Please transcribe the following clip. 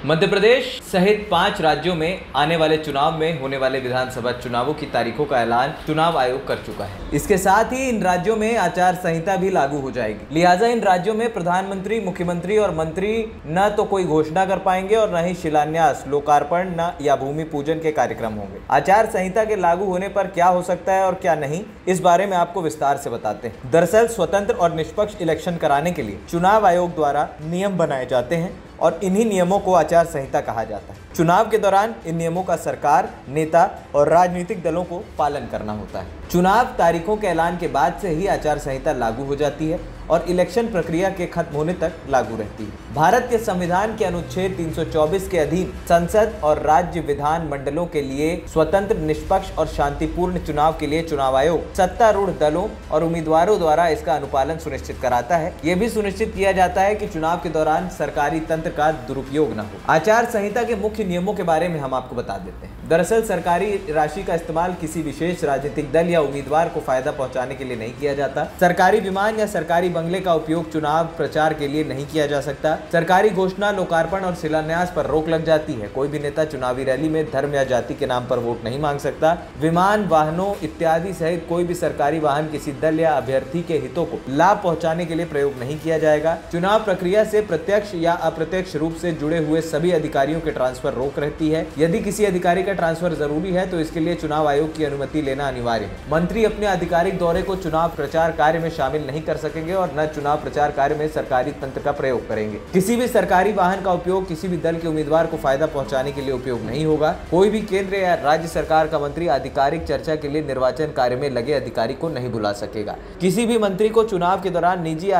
मध्य प्रदेश सहित 5 राज्यों में आने वाले चुनाव में होने वाले विधानसभा चुनावों की तारीखों का ऐलान चुनाव आयोग कर चुका है। इसके साथ ही इन राज्यों में आचार संहिता भी लागू हो जाएगी। लिहाजा इन राज्यों में प्रधानमंत्री, मुख्यमंत्री और मंत्री न तो कोई घोषणा कर पाएंगे और न ही शिलान्यास, लोकार्पण न या भूमि पूजन के कार्यक्रम होंगे। आचार संहिता के लागू होने पर क्या हो सकता है और क्या नहीं, इस बारे में आपको विस्तार से बताते हैं। दरअसल स्वतंत्र और निष्पक्ष इलेक्शन कराने के लिए चुनाव आयोग द्वारा नियम बनाए जाते हैं और इन्हीं नियमों को आचार संहिता कहा जाता है। चुनाव के दौरान इन नियमों का सरकार, नेता और राजनीतिक दलों को पालन करना होता है। चुनाव तारीखों के ऐलान के बाद से ही आचार संहिता लागू हो जाती है और इलेक्शन प्रक्रिया के खत्म होने तक लागू रहती है। भारत के संविधान के अनुच्छेद 324 के अधीन संसद और राज्य विधान मंडलों के लिए स्वतंत्र, निष्पक्ष और शांतिपूर्ण चुनाव के लिए चुनाव आयोग सत्तारूढ़ दलों और उम्मीदवारों द्वारा इसका अनुपालन सुनिश्चित कराता है। यह भी सुनिश्चित किया जाता है कि चुनाव के दौरान सरकारी तंत्र का दुरुपयोग न हो। आचार संहिता के मुख्य नियमों के बारे में हम आपको बता देते हैं। दरअसल सरकारी राशि का इस्तेमाल किसी विशेष राजनीतिक दल या उम्मीदवार को फायदा पहुंचाने के लिए नहीं किया जाता। सरकारी विमान या सरकारी बंगले का उपयोग चुनाव प्रचार के लिए नहीं किया जा सकता। सरकारी घोषणा, लोकार्पण और शिलान्यास पर रोक लग जाती है। कोई भी नेता चुनावी रैली में धर्म या जाति के नाम पर वोट नहीं मांग सकता। विमान, वाहनों इत्यादि सहित कोई भी सरकारी वाहन किसी दल या अभ्यर्थी के हितों को लाभ पहुंचाने के लिए प्रयोग नहीं किया जाएगा। चुनाव प्रक्रिया से प्रत्यक्ष या अप्रत्यक्ष रूप से जुड़े हुए सभी अधिकारियों के ट्रांसफर रोक रहती है। यदि किसी अधिकारी का ट्रांसफर जरूरी है तो इसके लिए चुनाव आयोग की अनुमति लेना अनिवार्य है। मंत्री अपने आधिकारिक दौरे को चुनाव प्रचार कार्य में शामिल नहीं कर सकेंगे और न चुनाव प्रचार कार्य में सरकारी तंत्र का प्रयोग करेंगे। किसी भी सरकारी वाहन का उपयोग किसी भी दल के उम्मीदवार को फायदा पहुंचाने के लिए उपयोग नहीं होगा। कोई भी केंद्र या राज्य सरकार का मंत्री आधिकारिक चर्चा के लिए निर्वाचन कार्य में लगे अधिकारी को नहीं बुला सकेगा। किसी भी मंत्री को चुनाव के दौरान निजी या